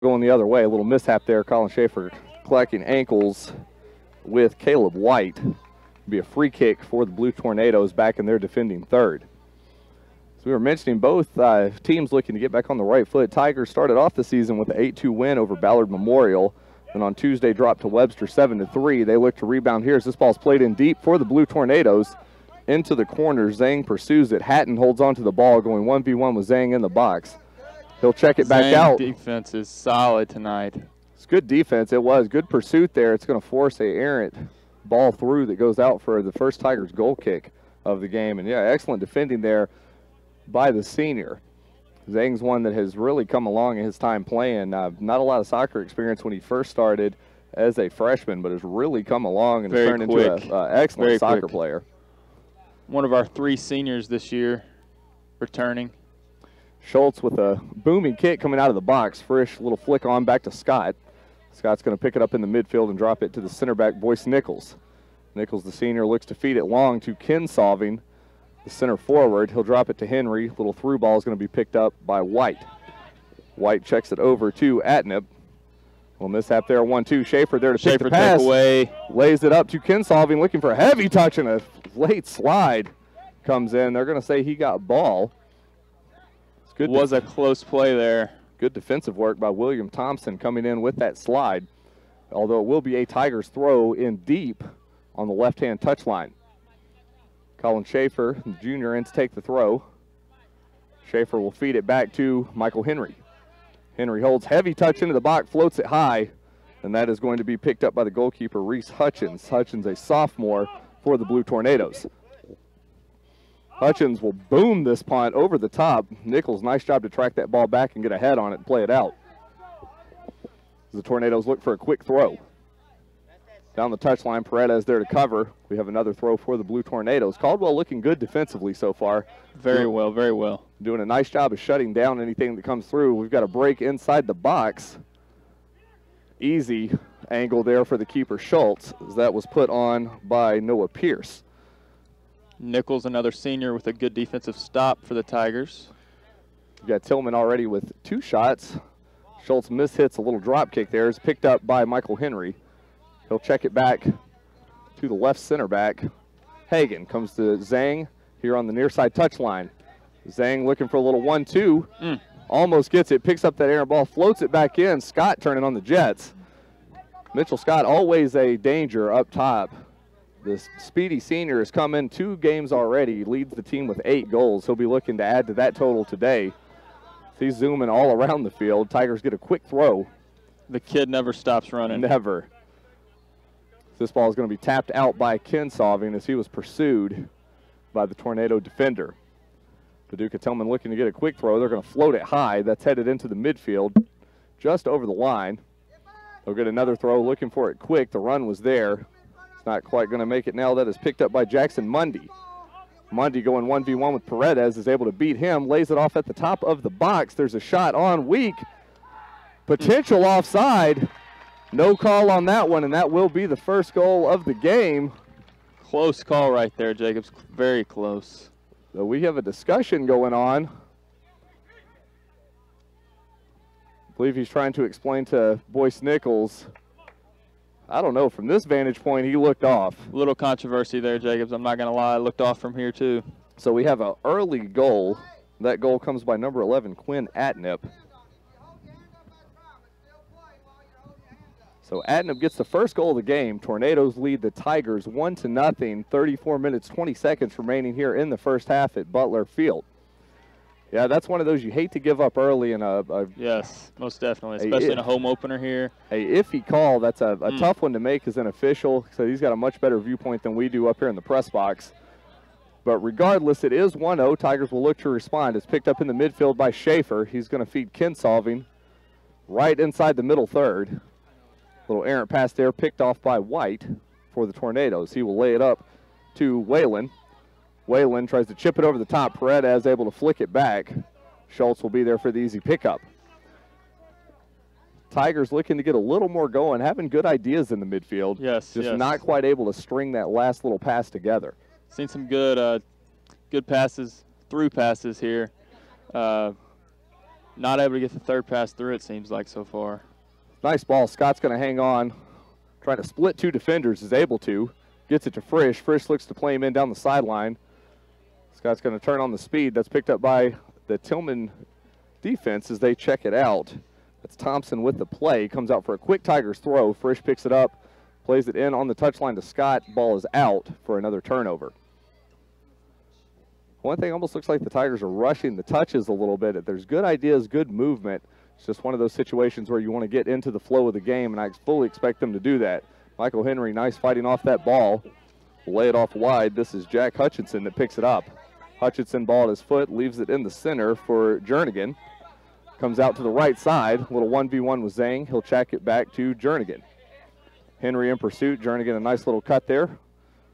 going the other way. A little mishap there. Colin Schaefer collecting ankles with Caleb White. It'll be a free kick for the Blue Tornadoes back in their defending third. So we were mentioning both teams looking to get back on the right foot. Tigers started off the season with an 8-2 win over Ballard Memorial. And on Tuesday dropped to Webster 7-3. They look to rebound here as this ball's played in deep for the Blue Tornadoes. Into the corner, Zhang pursues it. Hatton holds on to the ball, going 1v1 with Zhang in the box. He'll check it back out. Defense is solid tonight. It's good defense. It was good pursuit there. It's going to force a errant ball through that goes out for the first Tigers goal kick of the game. And yeah, excellent defending there by the senior. Zhang's one that has really come along in his time playing. Not a lot of soccer experience when he first started as a freshman, but has really come along and turned into an excellent soccer player. One of our 3 seniors this year returning. Schultz with a booming kick coming out of the box. Frisch, little flick on back to Scott. Scott's going to pick it up in the midfield and drop it to the center back, Boyce Nichols. Nichols, the senior, looks to feed it long to Kinsolving, the center forward. He'll drop it to Henry. Little through ball is going to be picked up by White. White checks it over to Atnip. Little mishap there, 1-2. Schaefer there to take the pass. Away. Lays it up to Kinsolving, looking for a heavy touch, and a late slide comes in. They're going to say he got ball. It's good. Was a close play there. Good defensive work by William Thompson coming in with that slide, although it will be a Tigers throw in deep on the left-hand touchline. Colin Schaefer, the junior, in to take the throw. Schaefer will feed it back to Michael Henry. Henry holds heavy touch into the box, floats it high, and that is going to be picked up by the goalkeeper, Reese Hutchins. Hutchins, a sophomore for the Blue Tornadoes. Hutchins will boom this punt over the top. Nichols, nice job to track that ball back and get a head on it and play it out. The Tornadoes look for a quick throw. Down the touchline, Paredes there to cover. We have another throw for the Blue Tornadoes. Caldwell looking good defensively so far. Very well, very well. Doing a nice job of shutting down anything that comes through. We've got a break inside the box. Easy angle there for the keeper, Schultz, as that was put on by Noah Pierce. Nichols, another senior, with a good defensive stop for the Tigers. We've got Tilghman already with 2 shots. Schultz mishits a little drop kick there. It's picked up by Michael Henry. He'll check it back to the left center back. Hagan comes to Zhang here on the near side touchline. Zhang looking for a little 1-2. Almost gets it, picks up that errant ball, floats it back in. Scott turning on the Jets. Mitchell Scott, always a danger up top. This speedy senior has come in 2 games already, leads the team with 8 goals. He'll be looking to add to that total today. He's zooming all around the field. Tigers get a quick throw. The kid never stops running. Never. This ball is going to be tapped out by Kinsolving as he was pursued by the Tornado defender. Paducah Tilghman looking to get a quick throw. They're going to float it high. That's headed into the midfield, just over the line. They'll get another throw, looking for it quick. The run was there. It's not quite going to make it now. That is picked up by Jackson Mundy. Mundy going 1v1 with Paredes, is able to beat him, lays it off at the top of the box. There's a shot on weak. Potential offside. No call on that one, and that will be the first goal of the game. Close call right there, Jacobs. Very close. So we have a discussion going on. I believe he's trying to explain to Boyce Nichols. I don't know. From this vantage point, he looked off. A little controversy there, Jacobs. I'm not going to lie. I looked off from here, too. So we have an early goal. That goal comes by number 11, Quinn Atnip. So Atnip gets the first goal of the game. Tornadoes lead the Tigers 1-0. 34 minutes, 20 seconds remaining here in the first half at Butler Field. Yeah, that's one of those you hate to give up early in a yes, most definitely, especially in a home opener here. A iffy call. That's a tough one to make as an official. So he's got a much better viewpoint than we do up here in the press box. But regardless, it is 1-0. Tigers will look to respond. It's picked up in the midfield by Schaefer. He's going to feed Kinsolving right inside the middle third. Little errant pass there, picked off by White for the Tornadoes. He will lay it up to Whalen. Whalen tries to chip it over the top. Paredes able to flick it back. Schultz will be there for the easy pickup. Tigers looking to get a little more going, having good ideas in the midfield. Yes, just not quite able to string that last little pass together. Seen some good passes, through passes here. Not able to get the third pass through, it seems like, so far. Nice ball. Scott's going to hang on. Trying to split 2 defenders, is able to. Gets it to Frisch. Frisch looks to play him in down the sideline. Scott's going to turn on the speed. That's picked up by the Tilghman defense as they check it out. That's Thompson with the play. Comes out for a quick Tigers throw. Frisch picks it up, plays it in on the touchline to Scott. Ball is out for another turnover. One thing almost looks like the Tigers are rushing the touches a little bit. There's good ideas, good movement. It's just one of those situations where you want to get into the flow of the game, and I fully expect them to do that. Michael Henry, nice fighting off that ball. Lay it off wide. This is Jack Hutchinson that picks it up. Hutchinson ball at his foot, leaves it in the center for Jernigan. Comes out to the right side. A little 1v1 with Zhang. He'll check it back to Jernigan. Henry in pursuit. Jernigan a nice little cut there.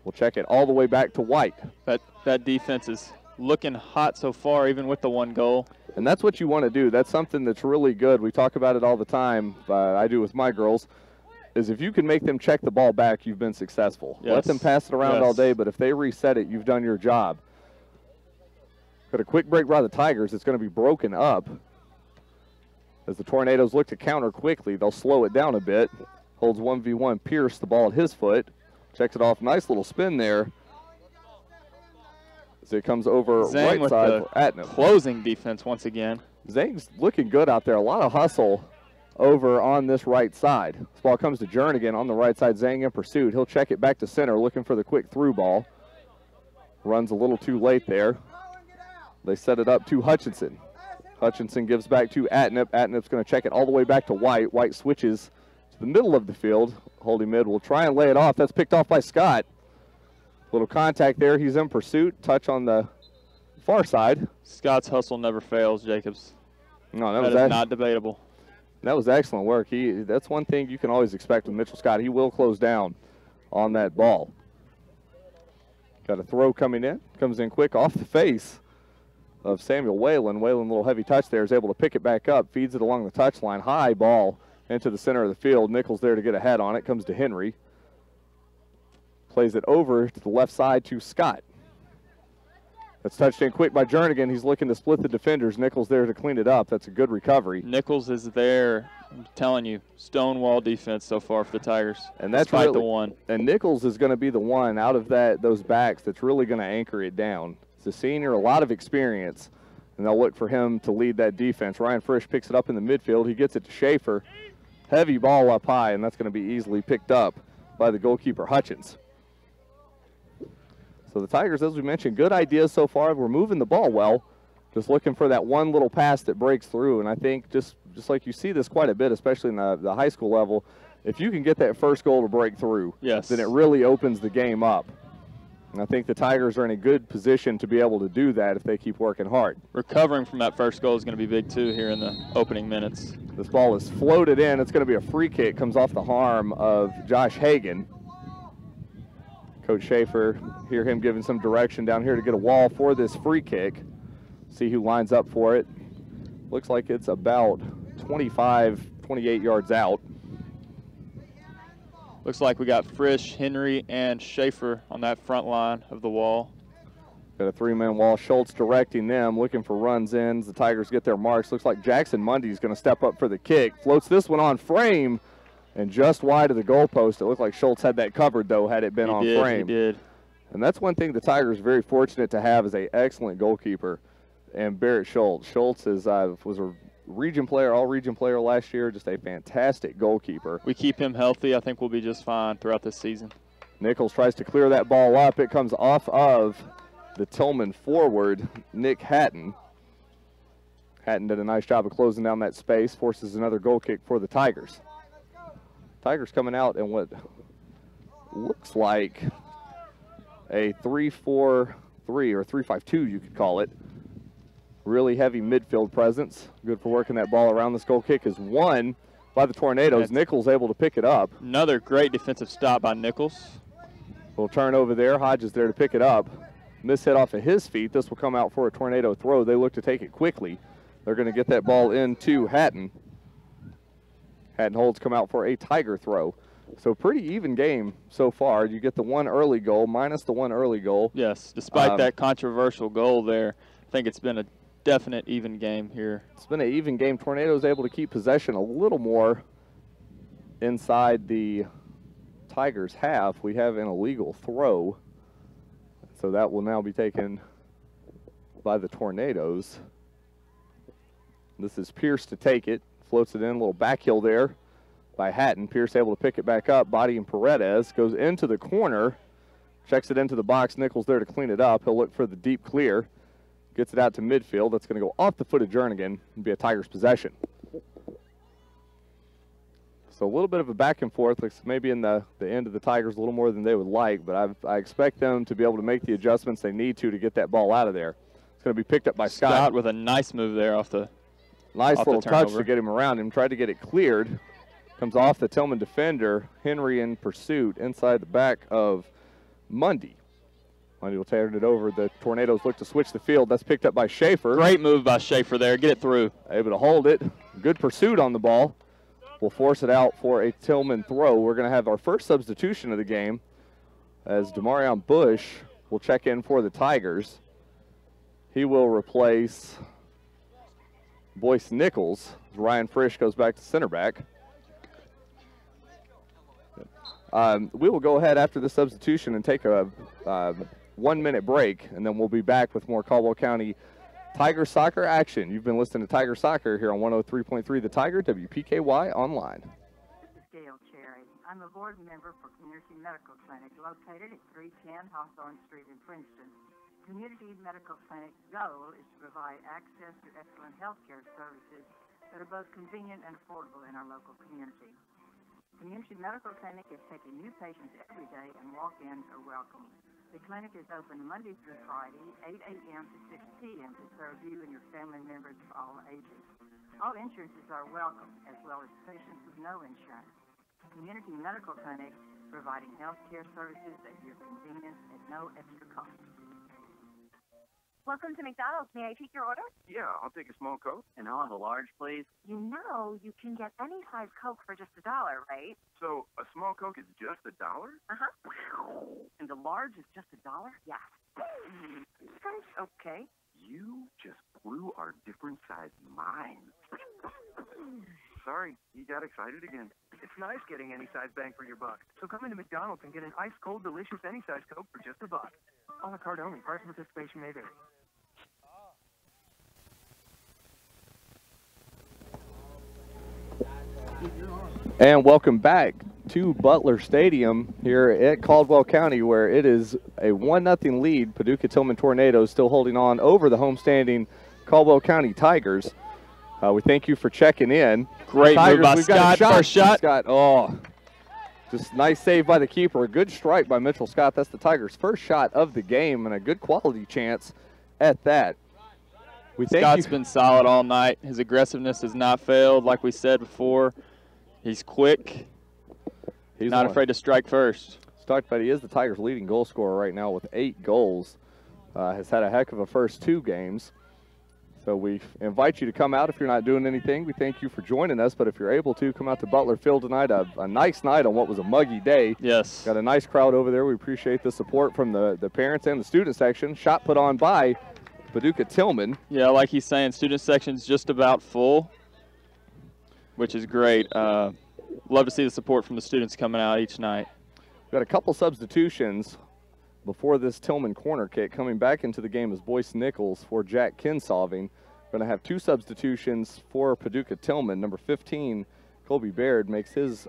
We'll check it all the way back to White. That defense is looking hot so far, even with the 1 goal. And that's what you want to do. That's something that's really good. We talk about it all the time. I do with my girls. Is if you can make them check the ball back, you've been successful. Yes. Let them pass it around Yes. all day, but if they reset it, you've done your job. Got a quick break by the Tigers. It's going to be broken up. As the Tornadoes look to counter quickly, they'll slow it down a bit. Holds 1v1 Pierce, the ball at his foot. Checks it off. Nice little spin there. As it comes over Zhang right side for Atnam. Closing defense once again. Zhang's looking good out there. A lot of hustle over on this right side. This ball comes to Jernigan on the right side. Zhang in pursuit. He'll check it back to center, looking for the quick through ball. Runs a little too late there. They set it up to Hutchinson. Hutchinson gives back to Atnip. Atnip's going to check it all the way back to White. White switches to the middle of the field. Holding mid will try and lay it off. That's picked off by Scott. Little contact there. He's in pursuit. Touch on the far side. Scott's hustle never fails, Jacobs. No, That is not debatable. That was excellent work. That's one thing you can always expect with Mitchell Scott. He will close down on that ball. Got a throw coming in. Comes in quick off the face of Samuel Whalen. Whalen, a little heavy touch there, is able to pick it back up. Feeds it along the touchline. High ball into the center of the field. Nichols there to get a head on it. Comes to Henry. Plays it over to the left side to Scott. That's touched in quick by Jernigan. He's looking to split the defenders. Nichols there to clean it up. That's a good recovery. Nichols is there. I'm telling you, stonewall defense so far for the Tigers. And that's despite really, the 1. And Nichols is going to be the one out of those backs that's really going to anchor it down. He's a senior, a lot of experience, and they'll look for him to lead that defense. Ryan Frisch picks it up in the midfield. He gets it to Schaefer. Heavy ball up high, and that's going to be easily picked up by the goalkeeper, Hutchins. So the Tigers, as we mentioned, good ideas so far. We're moving the ball well. Just looking for that one little pass that breaks through. And I think just like you see this quite a bit, especially in the high school level, if you can get that first goal to break through, yes, then it really opens the game up. And I think the Tigers are in a good position to be able to do that if they keep working hard. Recovering from that first goal is going to be big, too, here in the opening minutes. This ball is floated in. It's going to be a free kick. Comes off the arm of Josh Hagan. Coach Schaefer, hear him giving some direction down here to get a wall for this free kick. See who lines up for it. Looks like it's about 25, 28 yards out. Looks like we got Frisch, Henry, and Schaefer on that front line of the wall. Got a 3-man wall. Schultz directing them, looking for runs ins. The Tigers get their marks. Looks like Jackson Mundy's going to step up for the kick. Floats this one on frame. And just wide of the goalpost. It looked like Schultz had that covered, though, had it been on frame. He did. And that's one thing the Tigers are very fortunate to have is an excellent goalkeeper. And Barrett Schultz. Schultz was a region player, all-region player last year, just a fantastic goalkeeper. We keep him healthy. I think we'll be just fine throughout this season. Nichols tries to clear that ball up. It comes off of the Tilghman forward, Nick Hatton. Hatton did a nice job of closing down that space, forces another goal kick for the Tigers. Tigers coming out in what looks like a 3-4-3 or 3-5-2, you could call it. Really heavy midfield presence. Good for working that ball around. This goal kick is won by the Tornadoes. Nichols able to pick it up. Another great defensive stop by Nichols. We'll turn over there. Hodges there to pick it up. Miss hit off of his feet. This will come out for a Tornado throw. They look to take it quickly. They're going to get that ball into Hatton. Hatton holds come out for a Tiger throw. So pretty even game so far. You get the one early goal minus the one early goal. Yes, despite that controversial goal there, I think it's been definite even game here. It's been an even game. Tornadoes able to keep possession a little more inside the Tigers' half. We have an illegal throw, so that will now be taken by the Tornadoes. This is Pierce to take it. Floats it in, a little back heel there by Hatton. Pierce able to pick it back up, bodying Paredes. Goes into the corner, checks it into the box. Nichols there to clean it up. He'll look for the deep clear. Gets it out to midfield. That's going to go off the foot of Jernigan and be a Tigers possession. So a little bit of a back and forth. Looks maybe in the end of the Tigers a little more than they would like, but I expect them to be able to make the adjustments they need to get that ball out of there. It's going to be picked up by Scott. Scott with a nice move there off the Nice little touch to get him around him. Tried to get it cleared. Comes off the Tilghman defender. Henry in pursuit inside the back of Mundy. Mundy will turn it over. The Tornadoes look to switch the field. That's picked up by Schaefer. Great move by Schaefer there. Get it through. Able to hold it. Good pursuit on the ball. We'll force it out for a Tilghman throw. We're going to have our first substitution of the game as Demarion Bush will check in for the Tigers. He will replace Boyce Nichols. Ryan Frisch goes back to center back. We will go ahead after the substitution and take a 1-minute break, and then we'll be back with more Caldwell County Tiger Soccer action. You've been listening to Tiger Soccer here on 103.3 The Tiger, WPKY Online. This is Gail Cherry. I'm a board member for Community Medical Clinic located at 310 Hawthorne Street in Princeton. Community Medical Clinic's goal is to provide access to excellent health care services that are both convenient and affordable in our local community. Community Medical Clinic is taking new patients every day, and walk-ins are welcome. The clinic is open Monday through Friday, 8 a.m. to 6 p.m. to serve you and your family members of all ages. All insurances are welcome, as well as patients with no insurance. Community Medical Clinic, providing health care services at your convenience at no extra cost. Welcome to McDonald's. May I take your order? Yeah, I'll take a small Coke. And I'll have a large, please. You know you can get any size Coke for just $1, right? So, a small Coke is just $1? Uh-huh. And the large is just $1? Yes. Okay. You just blew our different size minds. Sorry, you got excited again. It's nice getting any size bang for your buck. So come into McDonald's and get an ice-cold, delicious any-size Coke for just $1. A la carte only. Price and participation may vary. And welcome back to Butler Stadium here at Caldwell County, where it is a 1-0 lead. Paducah Tilghman Tornadoes still holding on over the homestanding Caldwell County Tigers. We thank you for checking in. Great Tigers, move by we've got Scott. First shot. Scott, oh, just nice save by the keeper. A good strike by Mitchell Scott. That's the Tigers' first shot of the game, and a good quality chance at that. Scott's been solid all night. His aggressiveness has not failed, like we said before. He's quick. He's not afraid to strike first. But he is the Tigers' leading goal scorer right now with 8 goals. Has had a heck of a first 2 games. So we invite you to come out if you're not doing anything. We thank you for joining us, but if you're able to, come out to Butler Field tonight. A nice night on what was a muggy day. Yes. Got a nice crowd over there. We appreciate the support from the parents and the student section. Shot put on by Paducah Tilghman. Yeah, like he's saying, student section's just about full, which is great. Love to see the support from the students coming out each night. We've got a couple substitutions before this Tilghman corner kick. Coming back into the game is Boyce Nichols for Jack Kinsolving. Going to have 2 substitutions for Paducah Tilghman. Number 15, Colby Baird, makes his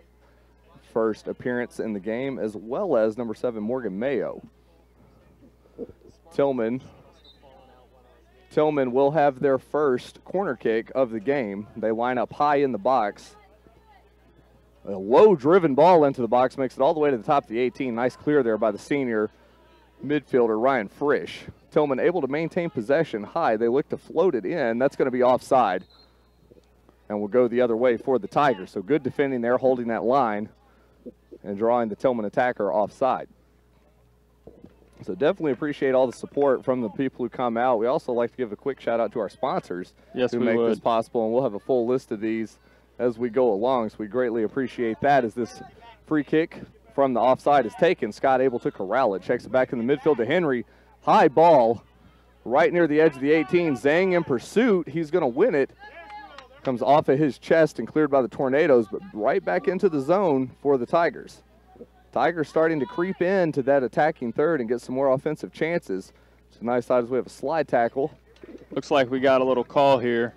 first appearance in the game, as well as number 7, Morgan Mayo. Tilghman will have their first corner kick of the game. They line up high in the box. A low-driven ball into the box makes it all the way to the top of the 18. Nice clear there by the senior midfielder Ryan Frisch. Tilghman able to maintain possession high. They look to float it in. That's going to be offside, and will go the other way for the Tigers. So good defending there, holding that line and drawing the Tilghman attacker offside. So definitely appreciate all the support from the people who come out. We also like to give a quick shout out to our sponsors who make this possible, and we'll have a full list of these as we go along. So we greatly appreciate that. As this free kick from the offside is taken, Scott able to corral it. Checks it back in the midfield to Henry. High ball right near the edge of the 18. Zhang in pursuit. He's going to win it. Comes off of his chest and cleared by the Tornadoes, but right back into the zone for the Tigers. Tigers starting to creep into that attacking third and get some more offensive chances. It's a nice side as we have a slide tackle. Looks like we got a little call here.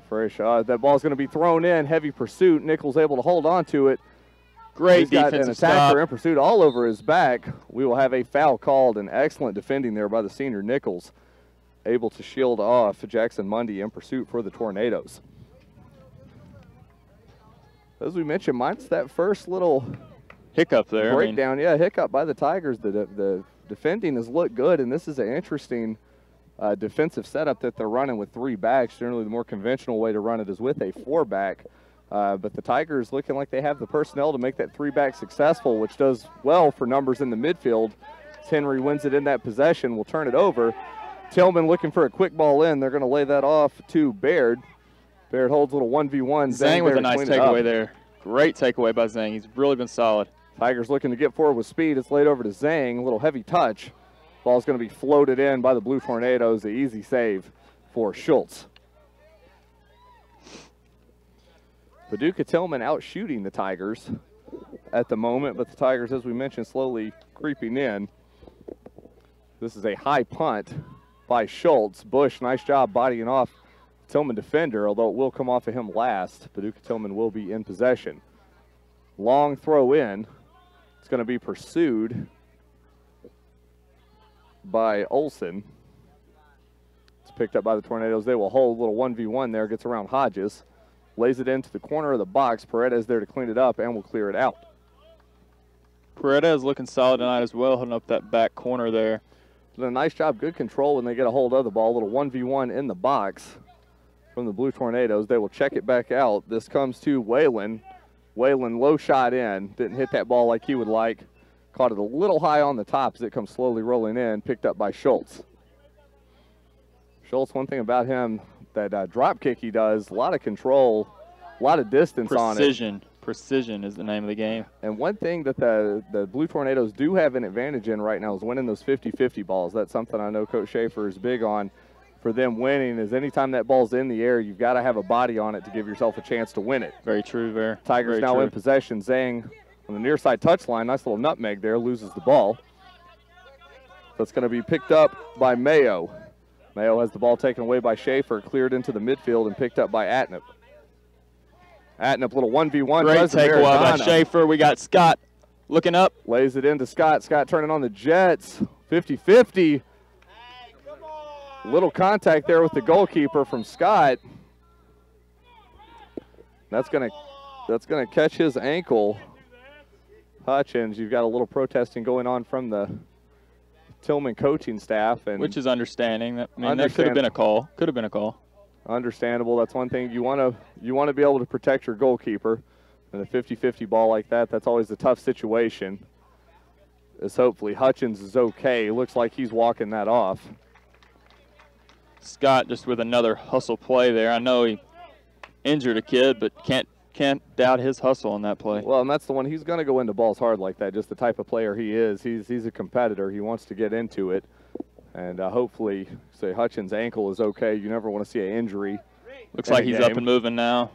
Fresh. That ball's going to be thrown in. Heavy pursuit. Nichols able to hold on to it. Great He's got defensive an attacker stop. in pursuit all over his back. We will have a foul called, and excellent defending there by the senior Nichols. Able to shield off Jackson Mundy in pursuit for the Tornadoes. As we mentioned, minus that first little hiccup there. Breakdown, yeah, hiccup by the Tigers. The defending has looked good, and this is an interesting defensive setup that they're running with 3 backs. Generally, the more conventional way to run it is with a 4-back. But the Tigers looking like they have the personnel to make that 3-back successful, which does well for numbers in the midfield. As Henry wins it in that possession, will turn it over. Tilghman looking for a quick ball in. They're going to lay that off to Baird. Baird holds a little 1v1. Zhang with a nice takeaway there. Great takeaway by Zhang. He's really been solid. Tigers looking to get forward with speed. It's laid over to Zhang. A little heavy touch. Ball's going to be floated in by the Blue Tornadoes. The easy save for Schultz. Paducah Tilghman out shooting the Tigers at the moment, but the Tigers, as we mentioned, slowly creeping in. This is a high punt by Schultz. Bush, nice job bodying off Tilghman defender, although it will come off of him last. Paducah Tilghman will be in possession. Long throw in. It's going to be pursued by Olsen. It's picked up by the Tornadoes. They will hold a little 1v1 there. Gets around Hodges. Lays it into the corner of the box. Paredes there to clean it up and will clear it out. Paredes looking solid tonight as well, holding up that back corner there. Did a nice job, good control when they get a hold of the ball. A little 1v1 in the box from the Blue Tornadoes. They will check it back out. This comes to Whalen. Whalen low shot in. Didn't hit that ball like he would like. Caught it a little high on the top as it comes slowly rolling in. Picked up by Schultz. Schultz, one thing about him, that drop kick he does, a lot of control, a lot of distance on it. Precision. Precision is the name of the game. And one thing that the Blue Tornadoes do have an advantage in right now is winning those 50-50 balls. That's something I know Coach Schaefer is big on for them winning, is anytime that ball's in the air, you've got to have a body on it to give yourself a chance to win it. Very true there. Tigers Very now true. in possession. Zhang on the near side touchline. Nice little nutmeg there. Loses the ball. That's going to be picked up by Mayo. Mayo has the ball taken away by Schaefer, cleared into the midfield and picked up by Atnip. Atnip, little 1v1. Great takeaway by Schaefer. We got Scott looking up. Lays it into Scott. Scott turning on the Jets. 50-50. Little contact there with the goalkeeper from Scott. That's gonna catch his ankle. Hutchins, you've got a little protesting going on from the Tilghman coaching staff, and which is understanding. That could have been a call. Could have been a call. Understandable. That's one thing you want to be able to protect your goalkeeper. And a 50-50 ball like that, that's always a tough situation. As hopefully Hutchins is okay. Looks like he's walking that off. Scott just with another hustle play there. I know he injured a kid, but can't doubt his hustle on that play. Well, and that's the one. He's going to go into balls hard like that, just the type of player he is. He's a competitor. He wants to get into it. And hopefully, say Hutchins' ankle is okay. You never want to see an injury. Looks like he's up and moving now.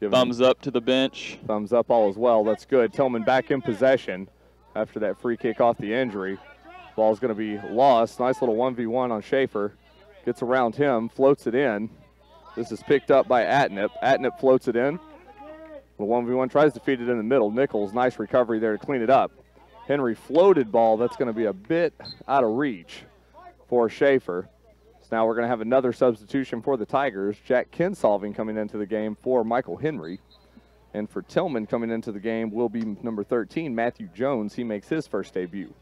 Thumbs up to the bench. Thumbs up all as well. That's good. Tilghman back in possession after that free kick off the injury. Ball's going to be lost. Nice little 1v1 on Schaefer. Gets around him, floats it in. This is picked up by Atnip. Atnip floats it in. The 1v1 tries to feed it in the middle. Nichols, nice recovery there to clean it up. Henry floated ball. That's going to be a bit out of reach for Schaefer. So now we're going to have another substitution for the Tigers. Jack Kinsolving coming into the game for Michael Henry. And for Tilghman coming into the game will be number 13, Matthew Jones. He makes his first debut.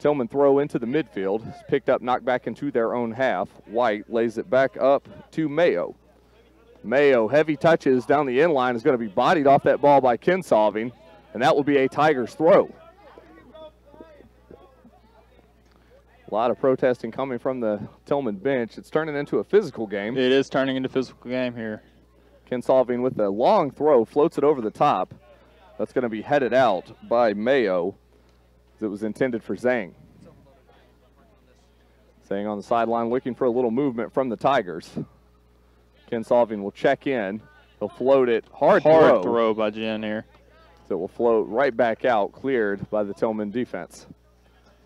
Tilghman throw into the midfield. It's picked up, knocked back into their own half. White lays it back up to Mayo. Mayo, heavy touches down the end line, is going to be bodied off that ball by Kinsolving, and that will be a Tigers throw. A lot of protesting coming from the Tilghman bench. It's turning into a physical game. It is turning into a physical game here. Kinsolving with a long throw, floats it over the top. That's going to be headed out by Mayo. It was intended for Zhang. Staying on the sideline, looking for a little movement from the Tigers. Ken Solving will check in. He'll float it. Hard throw by Jen here. So it will float right back out, cleared by the Tilghman defense.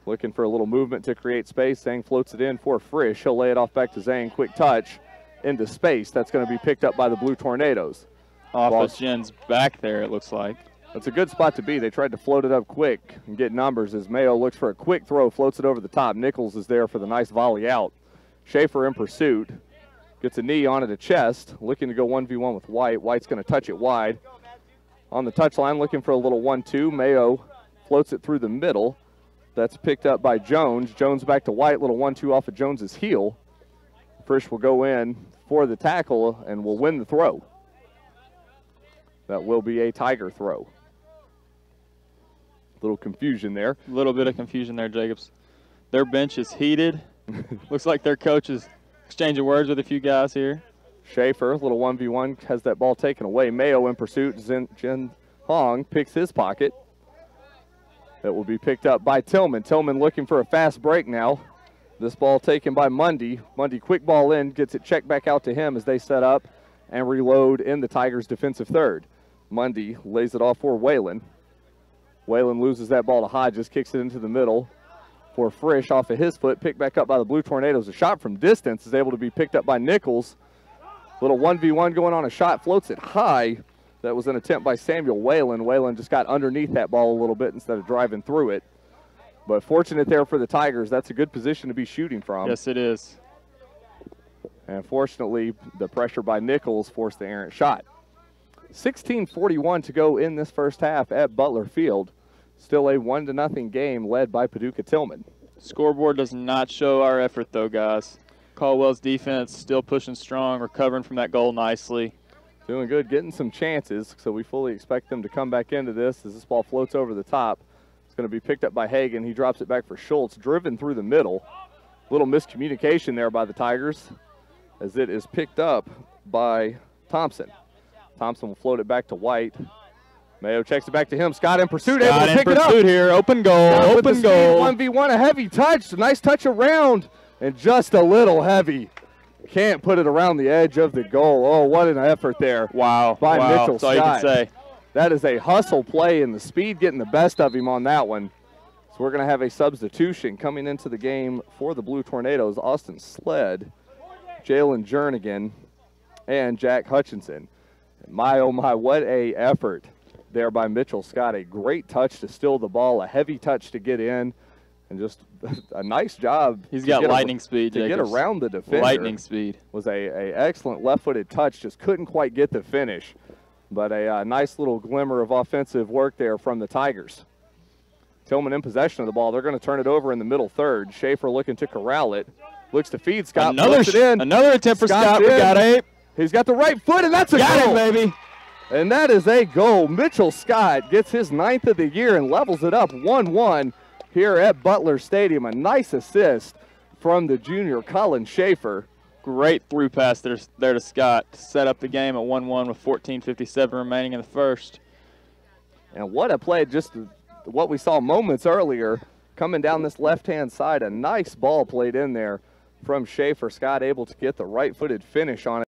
Looking for a little movement to create space. Zhang floats it in for Frisch. He'll lay it off back to Zhang. Quick touch into space. That's going to be picked up by the Blue Tornadoes. Off of Jen's back there, it looks like. That's a good spot to be. They tried to float it up quick and get numbers as Mayo looks for a quick throw, floats it over the top. Nichols is there for the nice volley out. Schaefer in pursuit. Gets a knee onto the chest, looking to go 1v1 with White. White's going to touch it wide. On the touchline, looking for a little 1-2. Mayo floats it through the middle. That's picked up by Jones. Jones back to White, little 1-2 off of Jones's heel. Frisch will go in for the tackle and will win the throw. That will be a Tiger throw. Little confusion there. A little bit of confusion there, Jacobs. Their bench is heated. Looks like their coach is exchanging words with a few guys here. Schaefer, little 1v1, has that ball taken away. Mayo in pursuit. Jin Hong picks his pocket. That will be picked up by Tilghman. Tilghman looking for a fast break now. This ball taken by Mundy. Mundy quick ball in, gets it checked back out to him as they set up and reload in the Tigers' defensive third. Mundy lays it off for Whalen. Whalen loses that ball to Hodges, kicks it into the middle for Frisch off of his foot, picked back up by the Blue Tornadoes. A shot from distance is able to be picked up by Nichols. Little 1v1 going on, a shot, floats it high. That was an attempt by Samuel Whalen. Whalen just got underneath that ball a little bit instead of driving through it. But fortunate there for the Tigers. That's a good position to be shooting from. Yes, it is. And fortunately, the pressure by Nichols forced the errant shot. 16:41 to go in this first half at Butler Field. Still a 1-0 game led by Paducah Tilghman. Scoreboard does not show our effort, though, guys. Caldwell's defense still pushing strong, recovering from that goal nicely. Doing good, getting some chances, so we fully expect them to come back into this as this ball floats over the top. It's going to be picked up by Hagan. He drops it back for Schultz, driven through the middle. Little miscommunication there by the Tigers as it is picked up by Thompson. Thompson will float it back to White. Mayo checks it back to him. Scott in pursuit, able to pick it up. Here, open goal, open goal. 1v1, a heavy touch, a nice touch around, and just a little heavy. Can't put it around the edge of the goal. Oh, what an effort there. Wow. By Mitchell That's all you can say. That is a hustle play, and the speed getting the best of him on that one. So we're going to have a substitution coming into the game for the Blue Tornadoes. Austin Sled, Jalen Jernigan, and Jack Hutchinson. My, oh my, what a effort there by Mitchell Scott. A great touch to steal the ball, a heavy touch to get in, and just a nice job. He's got lightning speed, to get around the defender. Lightning speed. Was a excellent left-footed touch, just couldn't quite get the finish. But a nice little glimmer of offensive work there from the Tigers. Tilghman in possession of the ball. They're going to turn it over in the middle third. Schaefer looking to corral it. Looks to feed Scott. Another attempt for Scott. We got Abe. He's got the right foot, and that's a goal. Got it, baby. And that is a goal. Mitchell Scott gets his 9th of the year and levels it up 1-1 here at Butler Stadium. A nice assist from the junior Colin Schaefer. Great through pass there to Scott to set up the game at 1-1 with 14:57 remaining in the first. And what a play, just what we saw moments earlier coming down this left-hand side. A nice ball played in there from Schaefer. Scott able to get the right-footed finish on it.